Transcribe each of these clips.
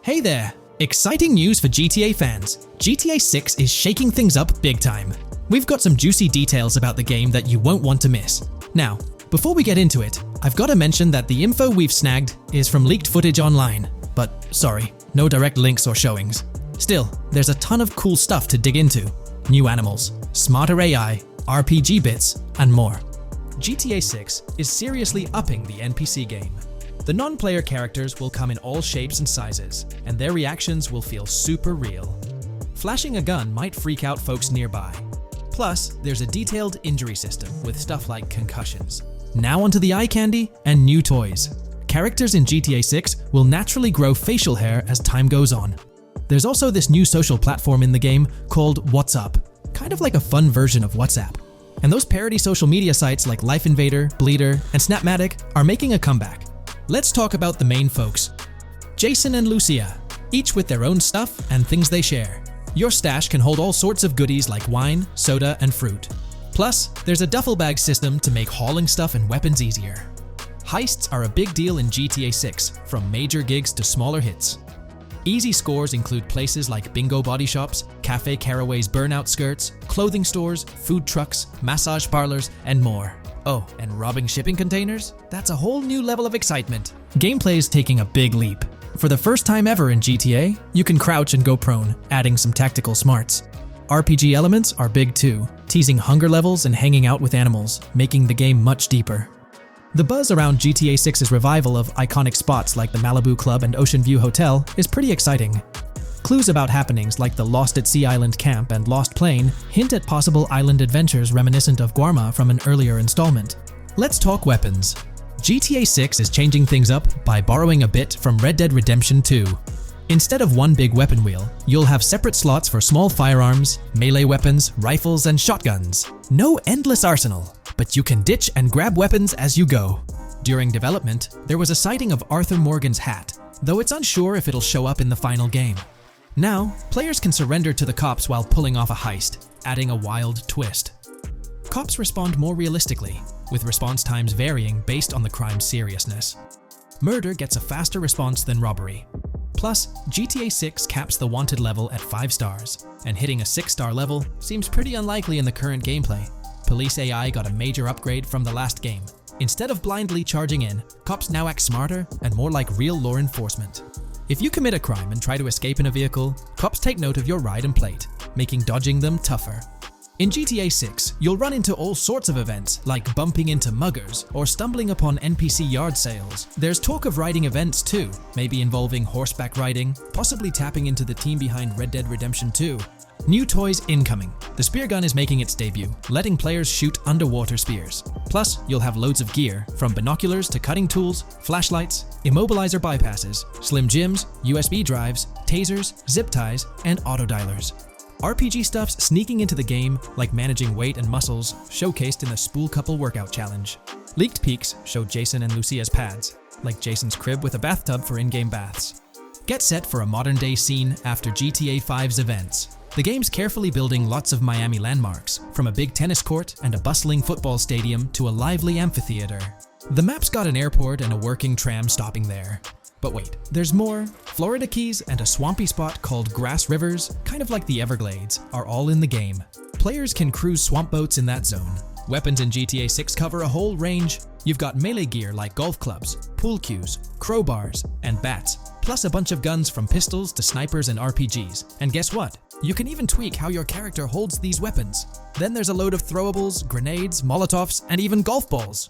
Hey there! Exciting news for GTA fans. GTA 6 is shaking things up big time. We've got some juicy details about the game that you won't want to miss. Now, before we get into it, I've got to mention that the info we've snagged is from leaked footage online. But sorry, no direct links or showings. Still, there's a ton of cool stuff to dig into. New animals, smarter AI, RPG bits, and more. GTA 6 is seriously upping the NPC game. The non-player characters will come in all shapes and sizes, and their reactions will feel super real. Flashing a gun might freak out folks nearby. Plus, there's a detailed injury system with stuff like concussions. Now onto the eye candy and new toys. Characters in GTA 6 will naturally grow facial hair as time goes on. There's also this new social platform in the game called What's Up, kind of like a fun version of WhatsApp. And those parody social media sites like Life Invader, Bleeder, and Snapmatic are making a comeback. Let's talk about the main folks. Jason and Lucia, each with their own stuff and things they share. Your stash can hold all sorts of goodies like wine, soda, and fruit. Plus, there's a duffel bag system to make hauling stuff and weapons easier. Heists are a big deal in GTA 6, from major gigs to smaller hits. Easy scores include places like Bingo Body Shops, Cafe Caraway's Burnout Skirts, clothing stores, food trucks, massage parlors, and more. Oh, and robbing shipping containers? That's a whole new level of excitement. Gameplay is taking a big leap. For the first time ever in GTA, you can crouch and go prone, adding some tactical smarts. RPG elements are big too, teasing hunger levels and hanging out with animals, making the game much deeper. The buzz around GTA 6's revival of iconic spots like the Malibu Club and Ocean View Hotel is pretty exciting. Clues about happenings like the Lost at Sea Island Camp and Lost Plane hint at possible island adventures reminiscent of Guarma from an earlier installment. Let's talk weapons. GTA 6 is changing things up by borrowing a bit from Red Dead Redemption 2. Instead of one big weapon wheel, you'll have separate slots for small firearms, melee weapons, rifles, and shotguns. No endless arsenal, but you can ditch and grab weapons as you go. During development, there was a sighting of Arthur Morgan's hat, though it's unsure if it'll show up in the final game. Now, players can surrender to the cops while pulling off a heist, adding a wild twist. Cops respond more realistically, with response times varying based on the crime's seriousness. Murder gets a faster response than robbery. Plus, GTA 6 caps the wanted level at 5 stars, and hitting a 6-star level seems pretty unlikely in the current gameplay. Police AI got a major upgrade from the last game. Instead of blindly charging in, cops now act smarter and more like real law enforcement. If you commit a crime and try to escape in a vehicle, cops take note of your ride and plate, making dodging them tougher. In GTA 6, you'll run into all sorts of events, like bumping into muggers or stumbling upon NPC yard sales. There's talk of riding events too, maybe involving horseback riding, possibly tapping into the team behind Red Dead Redemption 2. New toys incoming. The spear gun is making its debut, letting players shoot underwater spears. Plus, you'll have loads of gear, from binoculars to cutting tools, flashlights, immobilizer bypasses, slim jims, USB drives, tasers, zip ties, and autodialers. RPG stuff's sneaking into the game, like managing weight and muscles, showcased in the Spool Couple Workout Challenge. Leaked peeks show Jason and Lucia's pads, like Jason's crib with a bathtub for in-game baths. Get set for a modern-day scene after GTA 5's events. The game's carefully building lots of Miami landmarks, from a big tennis court and a bustling football stadium to a lively amphitheater. The map's got an airport and a working tram stopping there. But wait, there's more. Florida Keys and a swampy spot called Grass Rivers, kind of like the Everglades, are all in the game. Players can cruise swamp boats in that zone. Weapons in GTA 6 cover a whole range. You've got melee gear like golf clubs, pool cues, crowbars, and bats, plus a bunch of guns from pistols to snipers and RPGs. And guess what? You can even tweak how your character holds these weapons. Then there's a load of throwables, grenades, molotovs, and even golf balls.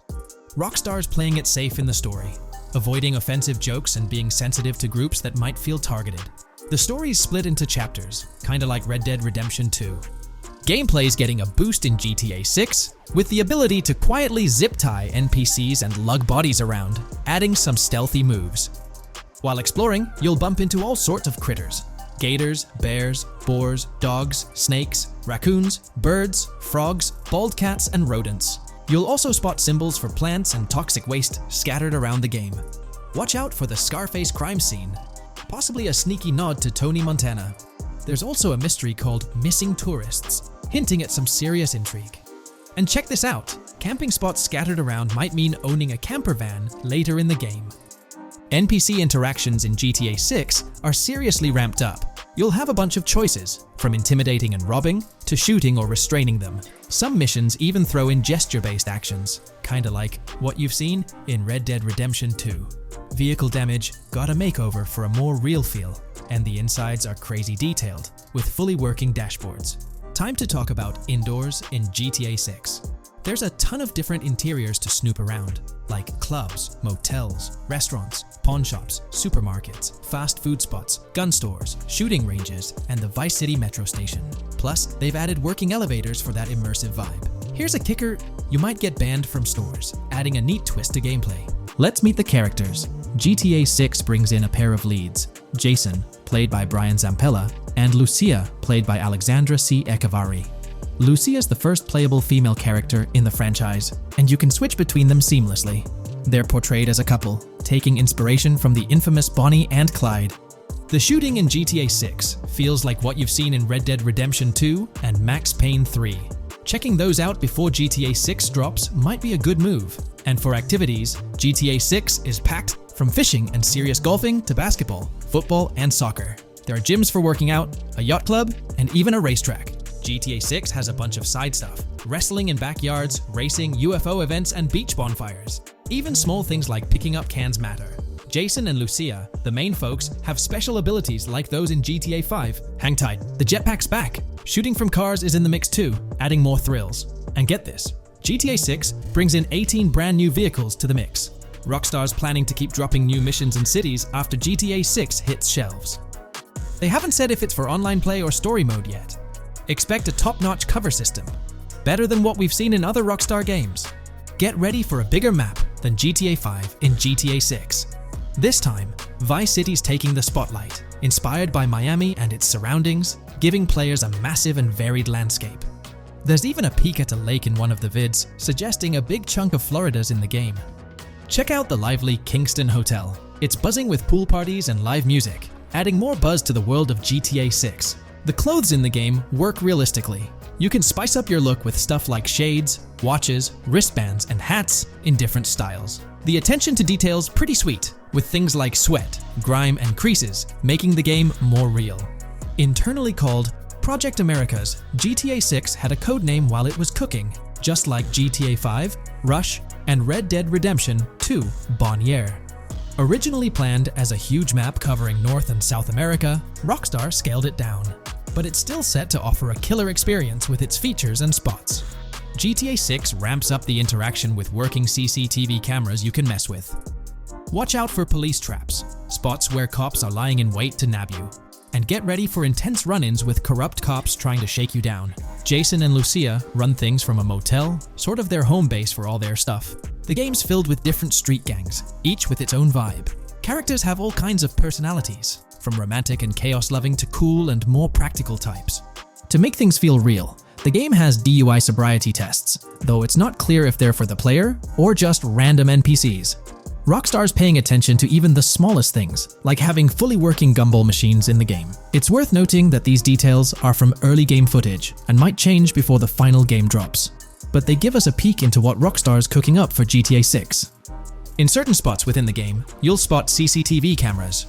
Rockstar's playing it safe in the story, avoiding offensive jokes and being sensitive to groups that might feel targeted. The story's split into chapters, kinda like Red Dead Redemption 2. Gameplay's getting a boost in GTA 6, with the ability to quietly zip tie NPCs and lug bodies around, adding some stealthy moves. While exploring, you'll bump into all sorts of critters. Gators, bears, boars, dogs, snakes, raccoons, birds, frogs, bald cats, and rodents. You'll also spot symbols for plants and toxic waste scattered around the game. Watch out for the Scarface crime scene, possibly a sneaky nod to Tony Montana. There's also a mystery called Missing Tourists, hinting at some serious intrigue. And check this out, camping spots scattered around might mean owning a camper van later in the game. NPC interactions in GTA 6 are seriously ramped up. You'll have a bunch of choices, from intimidating and robbing to shooting or restraining them. Some missions even throw in gesture-based actions, kinda like what you've seen in Red Dead Redemption 2. Vehicle damage got a makeover for a more real feel, and the insides are crazy detailed, with fully working dashboards. Time to talk about indoors in GTA 6. There's a ton of different interiors to snoop around, like clubs, motels, restaurants, pawn shops, supermarkets, fast food spots, gun stores, shooting ranges, and the Vice City metro station. Plus, they've added working elevators for that immersive vibe. Here's a kicker: you might get banned from stores, adding a neat twist to gameplay. Let's meet the characters. GTA 6 brings in a pair of leads, Jason, played by Brian Zampella, and Lucia, played by Alexandra C. Echevarri. Lucia is the first playable female character in the franchise, and you can switch between them seamlessly. They're portrayed as a couple, taking inspiration from the infamous Bonnie and Clyde. The shooting in GTA 6 feels like what you've seen in Red Dead Redemption 2 and Max Payne 3. Checking those out before GTA 6 drops might be a good move. And for activities, GTA 6 is packed from fishing and serious golfing to basketball, football, and soccer. There are gyms for working out, a yacht club, and even a racetrack. GTA 6 has a bunch of side stuff: wrestling in backyards, racing, UFO events, and beach bonfires. Even small things like picking up cans matter. Jason and Lucia, the main folks, have special abilities like those in GTA 5. Hang tight, the jetpack's back. Shooting from cars is in the mix too, adding more thrills. And get this, GTA 6 brings in 18 brand new vehicles to the mix. Rockstar's planning to keep dropping new missions and cities after GTA 6 hits shelves. They haven't said if it's for online play or story mode yet. Expect a top-notch cover system, better than what we've seen in other Rockstar games. Get ready for a bigger map than GTA 5 in GTA 6. This time, Vice City's taking the spotlight, inspired by Miami and its surroundings, giving players a massive and varied landscape. There's even a peek at a lake in one of the vids, suggesting a big chunk of Florida's in the game. Check out the lively Kingston Hotel. It's buzzing with pool parties and live music, adding more buzz to the world of GTA 6. The clothes in the game work realistically. You can spice up your look with stuff like shades, watches, wristbands, and hats in different styles. The attention to detail's pretty sweet, with things like sweat, grime, and creases, making the game more real. Internally called Project Americas, GTA 6 had a codename while it was cooking, just like GTA 5, Rush, and Red Dead Redemption 2, Bonnier. Originally planned as a huge map covering North and South America, Rockstar scaled it down. But it's still set to offer a killer experience with its features and spots. GTA 6 ramps up the interaction with working CCTV cameras you can mess with. Watch out for police traps, spots where cops are lying in wait to nab you. And get ready for intense run-ins with corrupt cops trying to shake you down. Jason and Lucia run things from a motel, sort of their home base for all their stuff. The game's filled with different street gangs, each with its own vibe. Characters have all kinds of personalities, from romantic and chaos-loving to cool and more practical types. To make things feel real, the game has DUI sobriety tests, though it's not clear if they're for the player or just random NPCs. Rockstar's paying attention to even the smallest things, like having fully working gumball machines in the game. It's worth noting that these details are from early game footage and might change before the final game drops. But they give us a peek into what Rockstar's cooking up for GTA 6. In certain spots within the game, you'll spot CCTV cameras.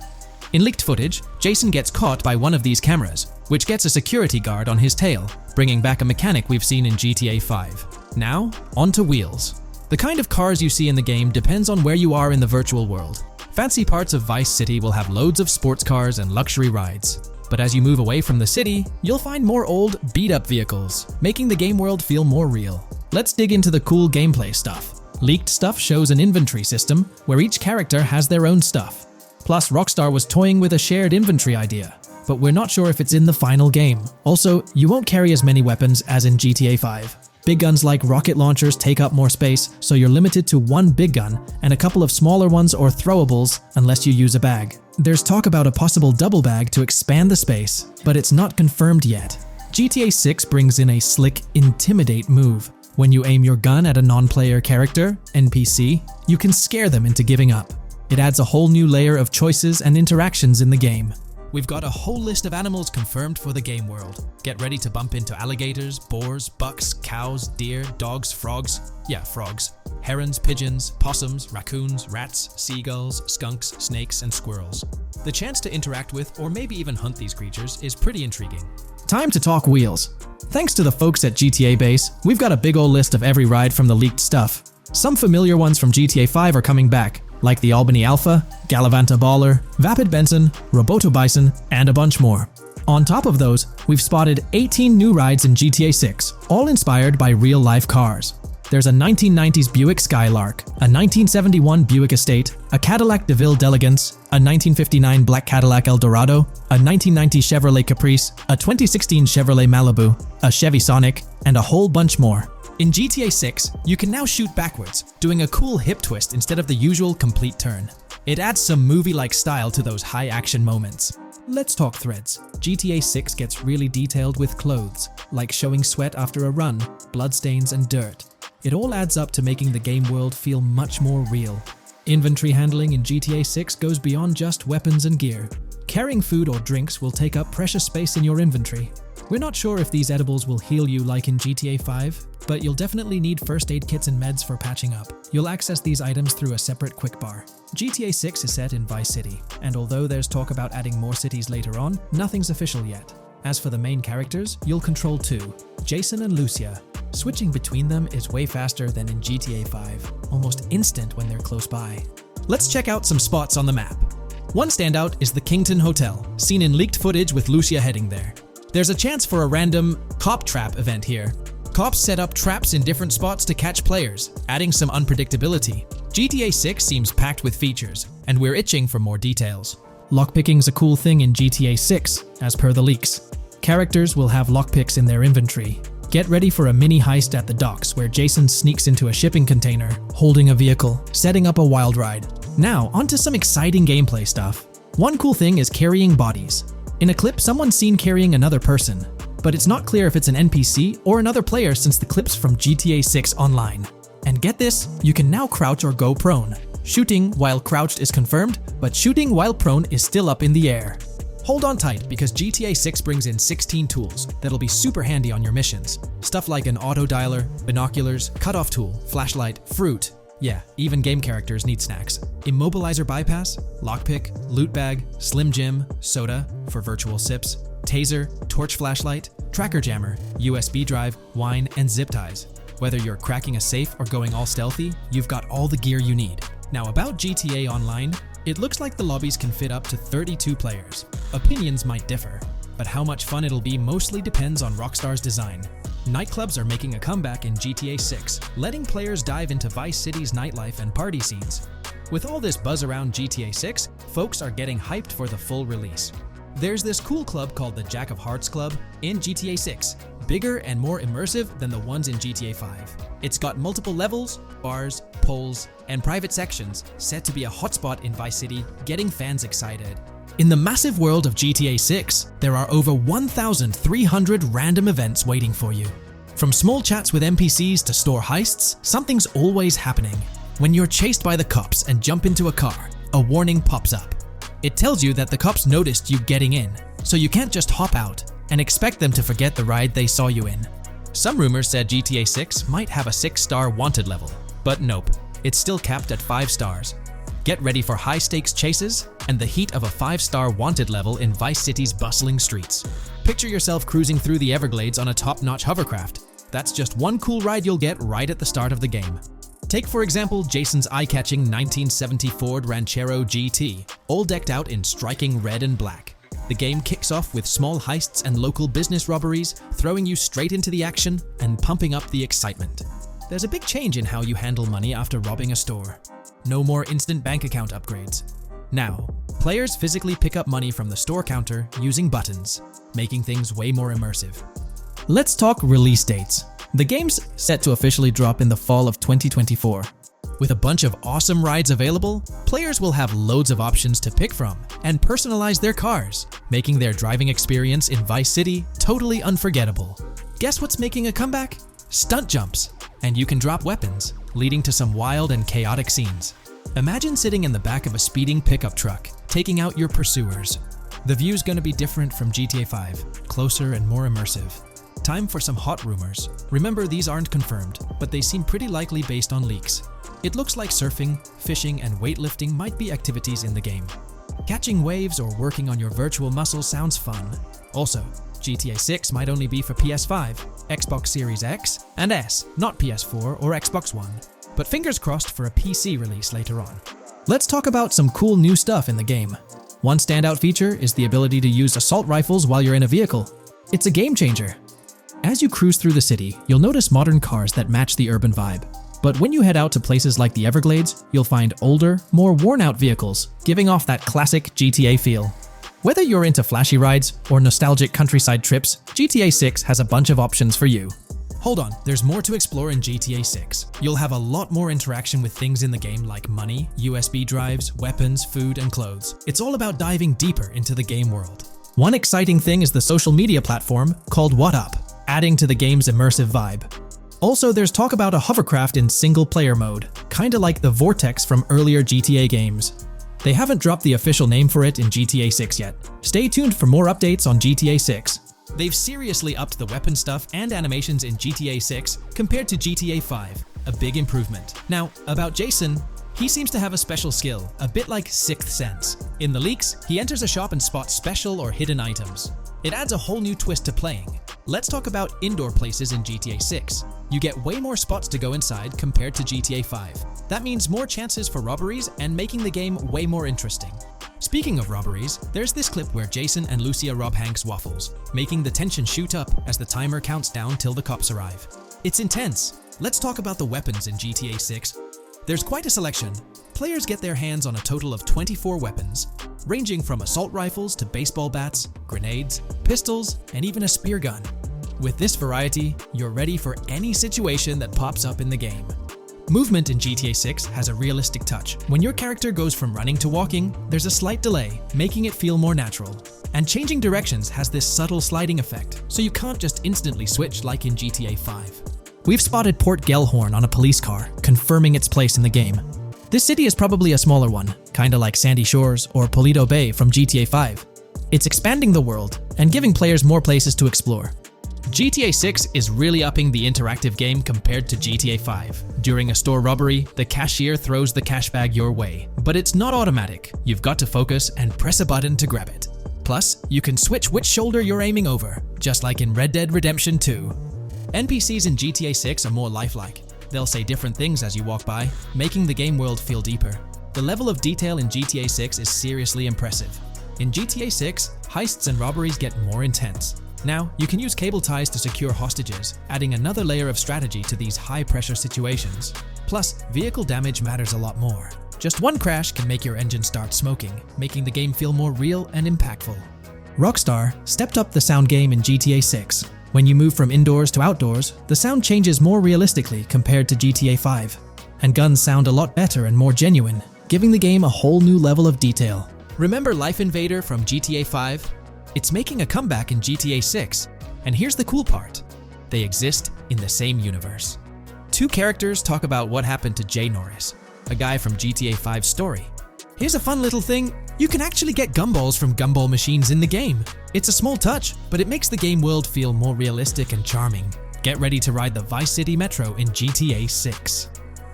In leaked footage, Jason gets caught by one of these cameras, which gets a security guard on his tail, bringing back a mechanic we've seen in GTA 5. Now, onto wheels. The kind of cars you see in the game depends on where you are in the virtual world. Fancy parts of Vice City will have loads of sports cars and luxury rides. But as you move away from the city, you'll find more old, beat-up vehicles, making the game world feel more real. Let's dig into the cool gameplay stuff. Leaked stuff shows an inventory system where each character has their own stuff. Plus, Rockstar was toying with a shared inventory idea, but we're not sure if it's in the final game. Also, you won't carry as many weapons as in GTA 5. Big guns like rocket launchers take up more space, so you're limited to one big gun and a couple of smaller ones or throwables unless you use a bag. There's talk about a possible double bag to expand the space, but it's not confirmed yet. GTA 6 brings in a slick Intimidate move. When you aim your gun at a non-player character, NPC, you can scare them into giving up. It adds a whole new layer of choices and interactions in the game. We've got a whole list of animals confirmed for the game world. Get ready to bump into alligators, boars, bucks, cows, deer, dogs, frogs. Yeah, frogs. Herons, pigeons, possums, raccoons, rats, seagulls, skunks, snakes, and squirrels. The chance to interact with or maybe even hunt these creatures is pretty intriguing. Time to talk wheels. Thanks to the folks at GTA Base, we've got a big ol' list of every ride from the leaked stuff. Some familiar ones from GTA 5 are coming back, like the Albany Alpha, Galavanta Baller, Vapid Benson, Roboto Bison, and a bunch more. On top of those, we've spotted 18 new rides in GTA 6, all inspired by real-life cars. There's a 1990s Buick Skylark, a 1971 Buick Estate, a Cadillac DeVille D'Elegance, a 1959 Black Cadillac Eldorado, a 1990 Chevrolet Caprice, a 2016 Chevrolet Malibu, a Chevy Sonic, and a whole bunch more. In GTA 6, you can now shoot backwards, doing a cool hip twist instead of the usual complete turn. It adds some movie-like style to those high-action moments. Let's talk threads. GTA 6 gets really detailed with clothes, like showing sweat after a run, bloodstains, and dirt. It all adds up to making the game world feel much more real. Inventory handling in GTA 6 goes beyond just weapons and gear. Carrying food or drinks will take up precious space in your inventory. We're not sure if these edibles will heal you like in GTA 5, but you'll definitely need first aid kits and meds for patching up. You'll access these items through a separate quick bar. GTA 6 is set in Vice City, and although there's talk about adding more cities later on, nothing's official yet. As for the main characters, you'll control two, Jason and Lucia. Switching between them is way faster than in GTA 5, almost instant when they're close by. Let's check out some spots on the map. One standout is the Kington Hotel, seen in leaked footage with Lucia heading there. There's a chance for a random cop trap event here. Cops set up traps in different spots to catch players, adding some unpredictability. GTA 6 seems packed with features, and we're itching for more details. Lockpicking's a cool thing in GTA 6, as per the leaks. Characters will have lockpicks in their inventory. Get ready for a mini heist at the docks where Jason sneaks into a shipping container, holding a vehicle, setting up a wild ride. Now, onto some exciting gameplay stuff. One cool thing is carrying bodies. In a clip, someone's seen carrying another person, but it's not clear if it's an NPC or another player since the clip's from GTA 6 Online. And get this, you can now crouch or go prone. Shooting while crouched is confirmed, but shooting while prone is still up in the air. Hold on tight because GTA 6 brings in 16 tools that'll be super handy on your missions. Stuff like an auto dialer, binoculars, cutoff tool, flashlight, fruit. Yeah, even game characters need snacks. Immobilizer bypass, lockpick, loot bag, slim jim, soda for virtual sips, taser, torch flashlight, tracker jammer, USB drive, wine, and zip ties. Whether you're cracking a safe or going all stealthy, you've got all the gear you need. Now about GTA Online, it looks like the lobbies can fit up to 32 players. Opinions might differ, but how much fun it'll be mostly depends on Rockstar's design. Nightclubs are making a comeback in GTA 6, letting players dive into Vice City's nightlife and party scenes. With all this buzz around GTA 6, folks are getting hyped for the full release. There's this cool club called the Jack of Hearts Club in GTA 6, bigger and more immersive than the ones in GTA 5. It's got multiple levels, bars, poles, and private sections, set to be a hotspot in Vice City, getting fans excited. In the massive world of GTA 6, there are over 1,300 random events waiting for you. From small chats with NPCs to store heists, something's always happening. When you're chased by the cops and jump into a car, a warning pops up. It tells you that the cops noticed you getting in, so you can't just hop out and expect them to forget the ride they saw you in. Some rumors said GTA 6 might have a 6-star wanted level, but nope, it's still capped at 5 stars. Get ready for high-stakes chases and the heat of a 5-star wanted level in Vice City's bustling streets. Picture yourself cruising through the Everglades on a top-notch hovercraft. That's just one cool ride you'll get right at the start of the game. Take for example Jason's eye-catching 1970 Ford Ranchero GT, all decked out in striking red and black. The game kicks off with small heists and local business robberies, throwing you straight into the action and pumping up the excitement. There's a big change in how you handle money after robbing a store. No more instant bank account upgrades. Now, players physically pick up money from the store counter using buttons, making things way more immersive. Let's talk release dates. The game's set to officially drop in the fall of 2024. With a bunch of awesome rides available, players will have loads of options to pick from and personalize their cars, making their driving experience in Vice City totally unforgettable. Guess what's making a comeback? Stunt jumps, and you can drop weapons, leading to some wild and chaotic scenes. Imagine sitting in the back of a speeding pickup truck, taking out your pursuers. The view's gonna be different from GTA 5, closer and more immersive. Time for some hot rumors. Remember, these aren't confirmed, but they seem pretty likely based on leaks. It looks like surfing, fishing, and weightlifting might be activities in the game. Catching waves or working on your virtual muscles sounds fun. Also, GTA 6 might only be for PS5, Xbox Series X and S, not PS4 or Xbox One. But fingers crossed for a PC release later on. Let's talk about some cool new stuff in the game. One standout feature is the ability to use assault rifles while you're in a vehicle. It's a game changer. As you cruise through the city, you'll notice modern cars that match the urban vibe. But when you head out to places like the Everglades, you'll find older, more worn-out vehicles, giving off that classic GTA feel. Whether you're into flashy rides or nostalgic countryside trips, GTA 6 has a bunch of options for you. Hold on, there's more to explore in GTA 6. You'll have a lot more interaction with things in the game like money, USB drives, weapons, food, and clothes. It's all about diving deeper into the game world. One exciting thing is the social media platform called What Up, adding to the game's immersive vibe. Also, there's talk about a hovercraft in single-player mode, kinda like the Vortex from earlier GTA games. They haven't dropped the official name for it in GTA 6 yet. Stay tuned for more updates on GTA 6. They've seriously upped the weapon stuff and animations in GTA 6 compared to GTA 5, a big improvement. Now, about Jason, he seems to have a special skill, a bit like Sixth Sense. In the leaks, he enters a shop and spots special or hidden items. It adds a whole new twist to playing. Let's talk about indoor places in GTA 6. You get way more spots to go inside compared to GTA 5. That means more chances for robberies and making the game way more interesting. Speaking of robberies, there's this clip where Jason and Lucia rob Hank's waffles, making the tension shoot up as the timer counts down till the cops arrive. It's intense. Let's talk about the weapons in GTA 6. There's quite a selection. Players get their hands on a total of 24 weapons, ranging from assault rifles to baseball bats, grenades, pistols, and even a spear gun. With this variety, you're ready for any situation that pops up in the game. Movement in GTA 6 has a realistic touch. When your character goes from running to walking, there's a slight delay, making it feel more natural. And changing directions has this subtle sliding effect, so you can't just instantly switch like in GTA 5. We've spotted Port Gellhorn on a police car, confirming its place in the game. This city is probably a smaller one, kinda like Sandy Shores or Polito Bay from GTA 5. It's expanding the world and giving players more places to explore. GTA 6 is really upping the interactive game compared to GTA 5. During a store robbery, the cashier throws the cash bag your way, but it's not automatic. You've got to focus and press a button to grab it. Plus, you can switch which shoulder you're aiming over, just like in Red Dead Redemption 2. NPCs in GTA 6 are more lifelike. They'll say different things as you walk by, making the game world feel deeper. The level of detail in GTA 6 is seriously impressive. In GTA 6, heists and robberies get more intense. Now, you can use cable ties to secure hostages, adding another layer of strategy to these high-pressure situations. Plus, vehicle damage matters a lot more. Just one crash can make your engine start smoking, making the game feel more real and impactful. Rockstar stepped up the sound game in GTA 6. When you move from indoors to outdoors, the sound changes more realistically compared to GTA 5. And guns sound a lot better and more genuine, giving the game a whole new level of detail. Remember Life Invader from GTA 5? It's making a comeback in GTA 6, and here's the cool part. They exist in the same universe. Two characters talk about what happened to Jay Norris, a guy from GTA 5's story. Here's a fun little thing, you can actually get gumballs from gumball machines in the game. It's a small touch, but it makes the game world feel more realistic and charming. Get ready to ride the Vice City Metro in GTA 6.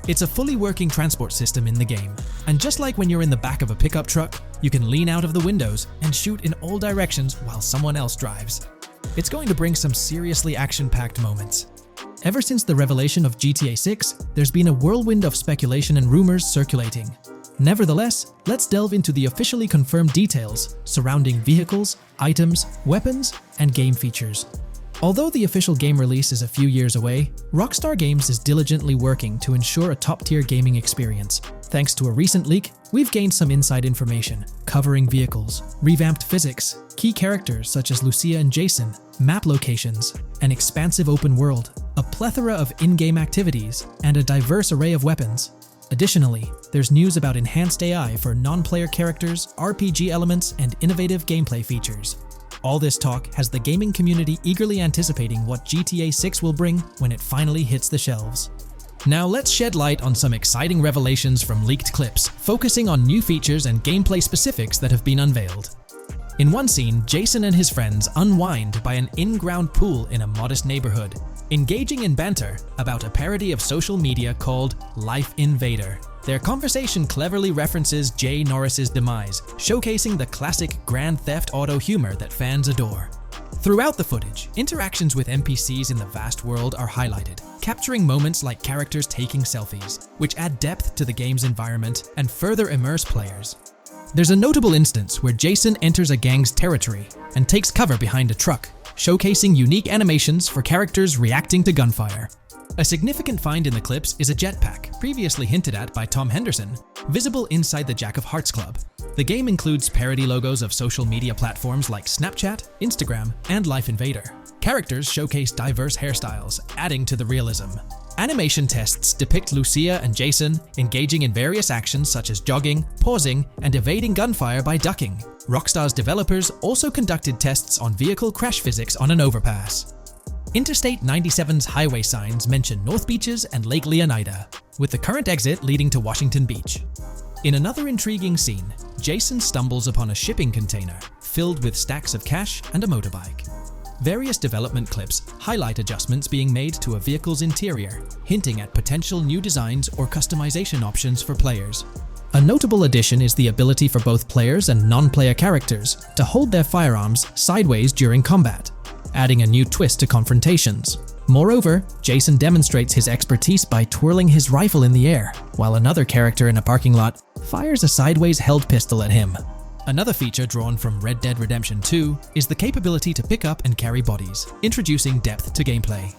It's a fully working transport system in the game, and just like when you're in the back of a pickup truck, you can lean out of the windows and shoot in all directions while someone else drives. It's going to bring some seriously action-packed moments. Ever since the revelation of GTA 6, there's been a whirlwind of speculation and rumors circulating. Nevertheless, let's delve into the officially confirmed details surrounding vehicles, items, weapons, and game features. Although the official game release is a few years away, Rockstar Games is diligently working to ensure a top-tier gaming experience. Thanks to a recent leak, we've gained some inside information, covering vehicles, revamped physics, key characters such as Lucia and Jason, map locations, an expansive open world, a plethora of in-game activities, and a diverse array of weapons. Additionally, there's news about enhanced AI for non-player characters, RPG elements, and innovative gameplay features. All this talk has the gaming community eagerly anticipating what GTA 6 will bring when it finally hits the shelves. Now let's shed light on some exciting revelations from leaked clips, focusing on new features and gameplay specifics that have been unveiled. In one scene, Jason and his friends unwind by an in-ground pool in a modest neighborhood, engaging in banter about a parody of social media called Life Invader. Their conversation cleverly references Jay Norris's demise, showcasing the classic Grand Theft Auto humor that fans adore. Throughout the footage, interactions with NPCs in the vast world are highlighted, capturing moments like characters taking selfies, which add depth to the game's environment and further immerse players. There's a notable instance where Jason enters a gang's territory and takes cover behind a truck, showcasing unique animations for characters reacting to gunfire. A significant find in the clips is a jetpack, previously hinted at by Tom Henderson, visible inside the Jack of Hearts Club. The game includes parody logos of social media platforms like Snapchat, Instagram, and Life Invader. Characters showcase diverse hairstyles, adding to the realism. Animation tests depict Lucia and Jason engaging in various actions such as jogging, pausing, and evading gunfire by ducking. Rockstar's developers also conducted tests on vehicle crash physics on an overpass. Interstate 97's highway signs mention North Beaches and Lake Leonida, with the current exit leading to Washington Beach. In another intriguing scene, Jason stumbles upon a shipping container filled with stacks of cash and a motorbike. Various development clips highlight adjustments being made to a vehicle's interior, hinting at potential new designs or customization options for players. A notable addition is the ability for both players and non-player characters to hold their firearms sideways during combat, adding a new twist to confrontations. Moreover, Jason demonstrates his expertise by twirling his rifle in the air, while another character in a parking lot fires a sideways held pistol at him. Another feature drawn from Red Dead Redemption 2 is the capability to pick up and carry bodies, introducing depth to gameplay.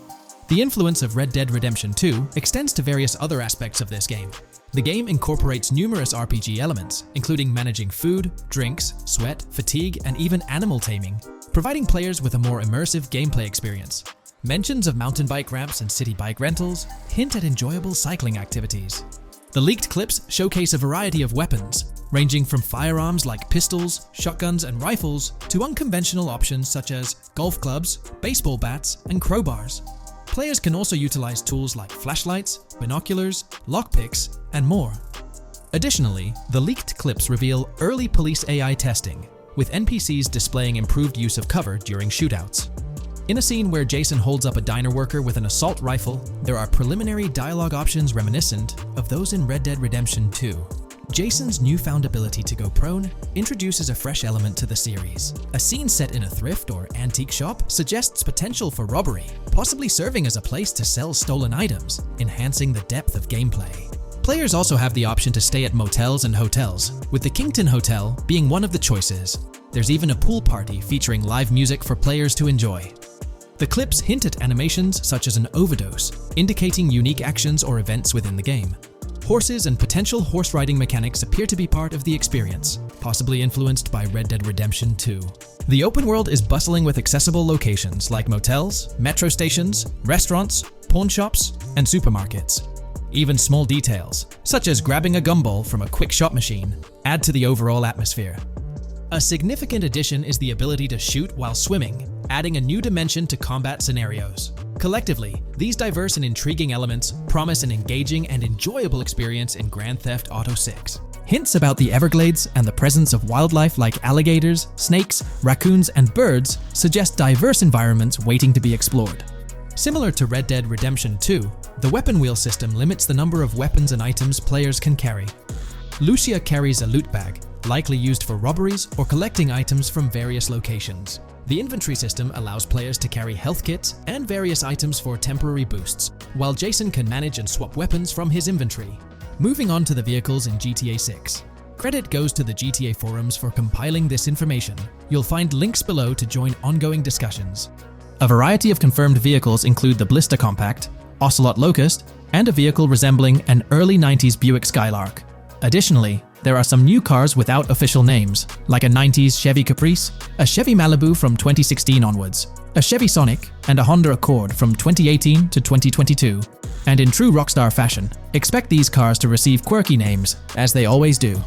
The influence of Red Dead Redemption 2 extends to various other aspects of this game. The game incorporates numerous RPG elements, including managing food, drinks, sweat, fatigue, and even animal taming, providing players with a more immersive gameplay experience. Mentions of mountain bike ramps and city bike rentals hint at enjoyable cycling activities. The leaked clips showcase a variety of weapons, ranging from firearms like pistols, shotguns, and rifles to unconventional options such as golf clubs, baseball bats, and crowbars. Players can also utilize tools like flashlights, binoculars, lockpicks, and more. Additionally, the leaked clips reveal early police AI testing, with NPCs displaying improved use of cover during shootouts. In a scene where Jason holds up a diner worker with an assault rifle, there are preliminary dialogue options reminiscent of those in Red Dead Redemption 2. Jason's newfound ability to go prone introduces a fresh element to the series. A scene set in a thrift or antique shop suggests potential for robbery, possibly serving as a place to sell stolen items, enhancing the depth of gameplay. Players also have the option to stay at motels and hotels, with the Kington Hotel being one of the choices. There's even a pool party featuring live music for players to enjoy. The clips hint at animations such as an overdose, indicating unique actions or events within the game. Horses and potential horse riding mechanics appear to be part of the experience, possibly influenced by Red Dead Redemption 2. The open world is bustling with accessible locations like motels, metro stations, restaurants, pawn shops, and supermarkets. Even small details, such as grabbing a gumball from a quick shot machine, add to the overall atmosphere. A significant addition is the ability to shoot while swimming, adding a new dimension to combat scenarios. Collectively, these diverse and intriguing elements promise an engaging and enjoyable experience in Grand Theft Auto 6. Hints about the Everglades and the presence of wildlife like alligators, snakes, raccoons, and birds suggest diverse environments waiting to be explored. Similar to Red Dead Redemption 2, the weapon wheel system limits the number of weapons and items players can carry. Lucia carries a loot bag, likely used for robberies or collecting items from various locations. The inventory system allows players to carry health kits and various items for temporary boosts, while Jason can manage and swap weapons from his inventory. Moving on to the vehicles in GTA 6. Credit goes to the GTA forums for compiling this information. You'll find links below to join ongoing discussions. A variety of confirmed vehicles include the Blister Compact, Ocelot Locust, and a vehicle resembling an early 90s Buick Skylark. Additionally, there are some new cars without official names, like a 90s Chevy Caprice, a Chevy Malibu from 2016 onwards, a Chevy Sonic, and a Honda Accord from 2018 to 2022. And in true Rockstar fashion, expect these cars to receive quirky names, as they always do.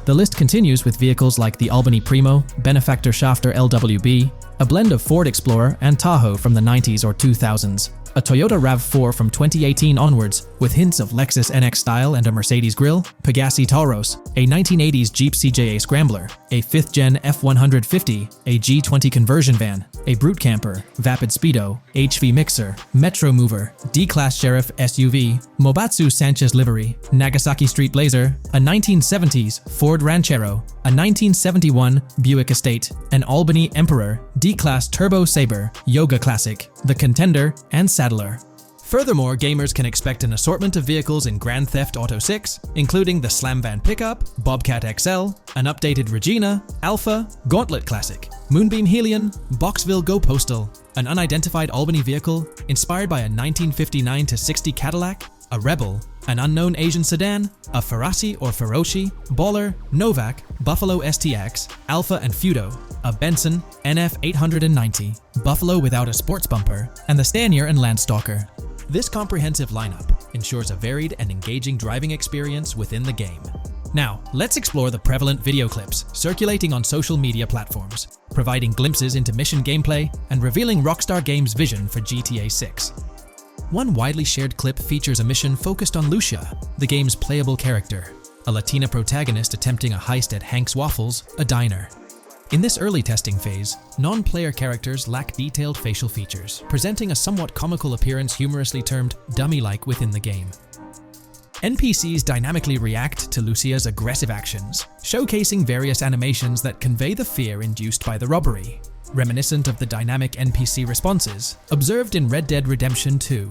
The list continues with vehicles like the Albany Primo, Benefactor Shafter LWB, a blend of Ford Explorer and Tahoe from the 90s or 2000s, a Toyota RAV4 from 2018 onwards, with hints of Lexus NX style and a Mercedes grille, Pegassi Tauros, a 1980s Jeep CJA Scrambler, a 5th-gen F150, a G20 conversion van, a Brute Camper, Vapid Speedo, HV Mixer, Metro Mover, D-Class Sheriff SUV, Mobatsu Sanchez livery, Nagasaki Street Blazer, a 1970s Ford Ranchero, a 1971 Buick Estate, an Albany Emperor, D-Class Turbo Sabre, Yoga Classic, the Contender, and Saddler. Furthermore, gamers can expect an assortment of vehicles in Grand Theft Auto 6, including the Slam Van Pickup, Bobcat XL, an updated Regina, Alpha, Gauntlet Classic, Moonbeam Helion, Boxville Go Postal, an unidentified Albany vehicle inspired by a 1959-60 Cadillac, a Rebel, an unknown Asian sedan, a Ferrari or Feroci, Baller, Novak, Buffalo STX, Alpha and Feudo, a Benson NF 890, Buffalo without a sports bumper, and the Stanier and Landstalker. This comprehensive lineup ensures a varied and engaging driving experience within the game. Now, let's explore the prevalent video clips circulating on social media platforms, providing glimpses into mission gameplay and revealing Rockstar Games' vision for GTA 6. One widely shared clip features a mission focused on Lucia, the game's playable character, a Latina protagonist attempting a heist at Hank's Waffles, a diner. In this early testing phase, non-player characters lack detailed facial features, presenting a somewhat comical appearance humorously termed dummy-like within the game. NPCs dynamically react to Lucia's aggressive actions, showcasing various animations that convey the fear induced by the robbery, reminiscent of the dynamic NPC responses observed in Red Dead Redemption 2.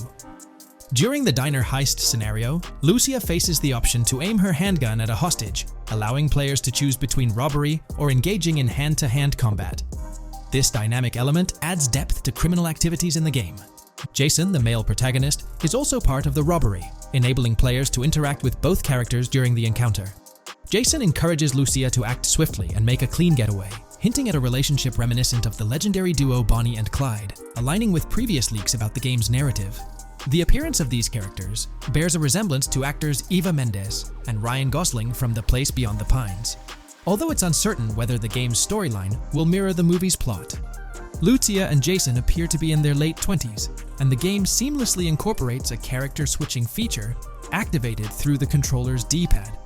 During the diner heist scenario, Lucia faces the option to aim her handgun at a hostage, allowing players to choose between robbery or engaging in hand-to-hand combat. This dynamic element adds depth to criminal activities in the game. Jason, the male protagonist, is also part of the robbery, enabling players to interact with both characters during the encounter. Jason encourages Lucia to act swiftly and make a clean getaway, hinting at a relationship reminiscent of the legendary duo Bonnie and Clyde, aligning with previous leaks about the game's narrative. The appearance of these characters bears a resemblance to actors Eva Mendes and Ryan Gosling from The Place Beyond the Pines, although it's uncertain whether the game's storyline will mirror the movie's plot. Lucia and Jason appear to be in their late 20s, and the game seamlessly incorporates a character switching feature activated through the controller's D-pad.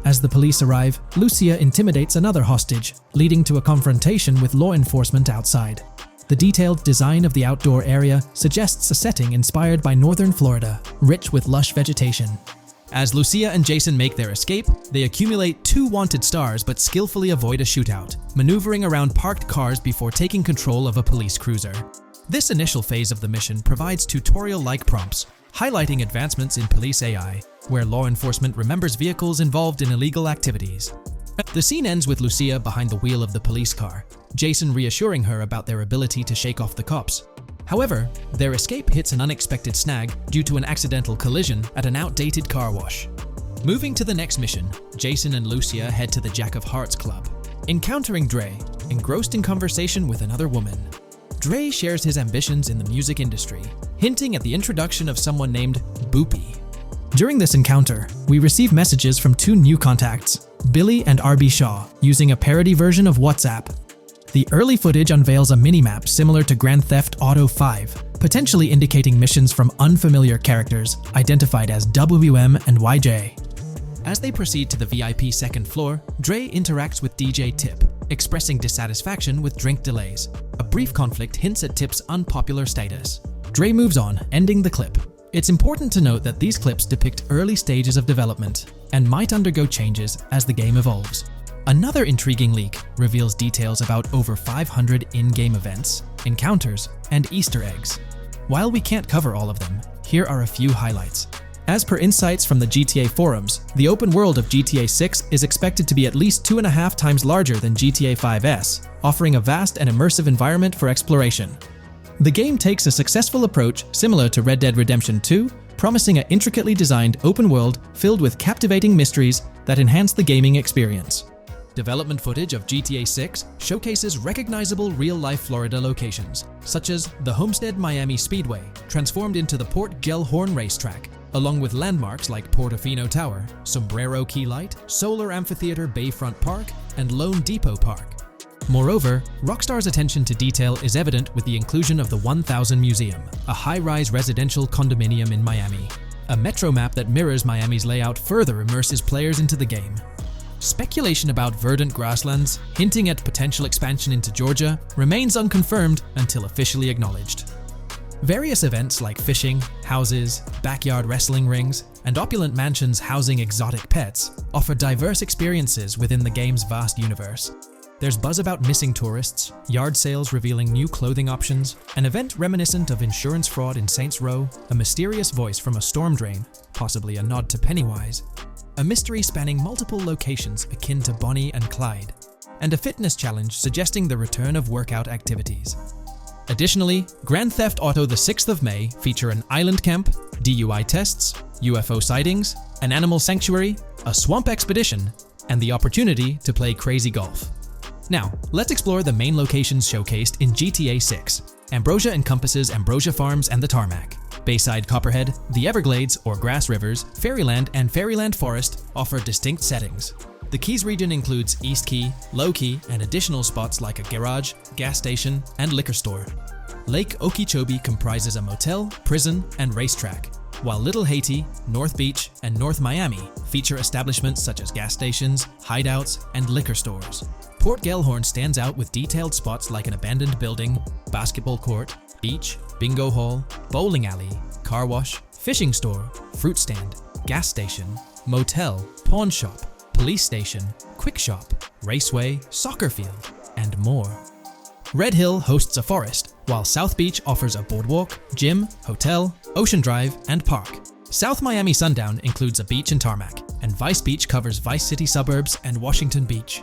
As the police arrive, Lucia intimidates another hostage, leading to a confrontation with law enforcement outside. The detailed design of the outdoor area suggests a setting inspired by northern Florida, rich with lush vegetation. As Lucia and Jason make their escape, they accumulate 2 wanted stars but skillfully avoid a shootout, maneuvering around parked cars before taking control of a police cruiser. This initial phase of the mission provides tutorial-like prompts, highlighting advancements in police AI, where law enforcement remembers vehicles involved in illegal activities. The scene ends with Lucia behind the wheel of the police car, Jason reassuring her about their ability to shake off the cops. However, their escape hits an unexpected snag due to an accidental collision at an outdated car wash. Moving to the next mission, Jason and Lucia head to the Jack of Hearts Club, encountering Dre, engrossed in conversation with another woman. Dre shares his ambitions in the music industry, hinting at the introduction of someone named Boopy. During this encounter, we receive messages from 2 new contacts, Billy and RB Shaw, using a parody version of WhatsApp. The early footage unveils a minimap similar to Grand Theft Auto 5, potentially indicating missions from unfamiliar characters identified as WM and YJ. As they proceed to the VIP second floor, Dre interacts with DJ Tip, expressing dissatisfaction with drink delays. A brief conflict hints at Tip's unpopular status. Dre moves on, ending the clip. It's important to note that these clips depict early stages of development and might undergo changes as the game evolves. Another intriguing leak reveals details about over 500 in-game events, encounters, and Easter eggs. While we can't cover all of them, here are a few highlights. As per insights from the GTA forums, the open world of GTA 6 is expected to be at least 2.5 times larger than GTA 5's, offering a vast and immersive environment for exploration. The game takes a successful approach similar to Red Dead Redemption 2, promising an intricately designed open world filled with captivating mysteries that enhance the gaming experience. Development footage of GTA 6 showcases recognizable real-life Florida locations, such as the Homestead Miami Speedway, transformed into the Port Gellhorn racetrack, along with landmarks like Portofino Tower, Sombrero Key Light, Solar Amphitheater Bayfront Park, and Lone Depot Park. Moreover, Rockstar's attention to detail is evident with the inclusion of the 1000 Museum, a high-rise residential condominium in Miami. A metro map that mirrors Miami's layout further immerses players into the game. Speculation about verdant grasslands, hinting at potential expansion into Georgia, remains unconfirmed until officially acknowledged. Various events like fishing, houses, backyard wrestling rings, and opulent mansions housing exotic pets offer diverse experiences within the game's vast universe. There's buzz about missing tourists, yard sales revealing new clothing options, an event reminiscent of insurance fraud in Saints Row, a mysterious voice from a storm drain, possibly a nod to Pennywise, a mystery spanning multiple locations akin to Bonnie and Clyde, and a fitness challenge suggesting the return of workout activities. Additionally, Grand Theft Auto the 6th of May feature an island camp, DUI tests, UFO sightings, an animal sanctuary, a swamp expedition, and the opportunity to play crazy golf. Now, let's explore the main locations showcased in GTA 6. Ambrosia encompasses Ambrosia Farms and the Tarmac. Bayside Copperhead, the Everglades or Grass Rivers, Fairyland, and Fairyland Forest offer distinct settings. The Keys region includes East Key, Low Key, and additional spots like a garage, gas station, and liquor store. Lake Okeechobee comprises a motel, prison, and racetrack, while Little Haiti, North Beach, and North Miami feature establishments such as gas stations, hideouts, and liquor stores. Port Gellhorn stands out with detailed spots like an abandoned building, basketball court, beach, bingo hall, bowling alley, car wash, fishing store, fruit stand, gas station, motel, pawn shop, police station, quick shop, raceway, soccer field, and more. Red Hill hosts a forest, while South Beach offers a boardwalk, gym, hotel, ocean drive, and park. South Miami Sundown includes a beach and tarmac, and Vice Beach covers Vice City suburbs and Washington Beach.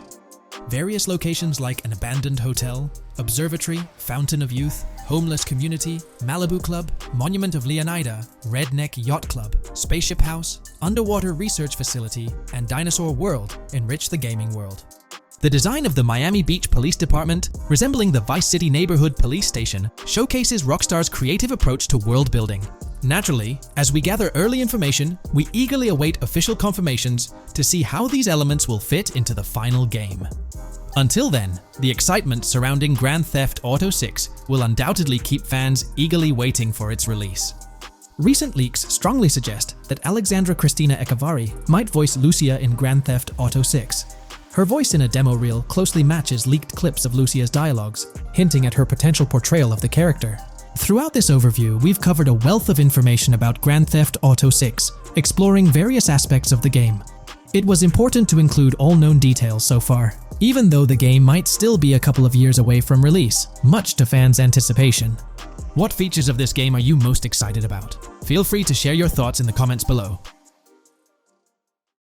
Various locations like an abandoned hotel, observatory, fountain of youth, homeless community, Malibu Club, Monument of Leonida, Redneck Yacht Club, Spaceship House, underwater research facility, and Dinosaur World enrich the gaming world. The design of the Miami Beach Police Department, resembling the Vice City Neighborhood Police Station, showcases Rockstar's creative approach to world building. Naturally, as we gather early information, we eagerly await official confirmations to see how these elements will fit into the final game. Until then, the excitement surrounding Grand Theft Auto 6 will undoubtedly keep fans eagerly waiting for its release. Recent leaks strongly suggest that Alexandra Christina Echevarri might voice Lucia in Grand Theft Auto 6. Her voice in a demo reel closely matches leaked clips of Lucia's dialogues, hinting at her potential portrayal of the character. Throughout this overview, we've covered a wealth of information about Grand Theft Auto 6, exploring various aspects of the game. It was important to include all known details so far, even though the game might still be a couple of years away from release, much to fans' anticipation. What features of this game are you most excited about? Feel free to share your thoughts in the comments below.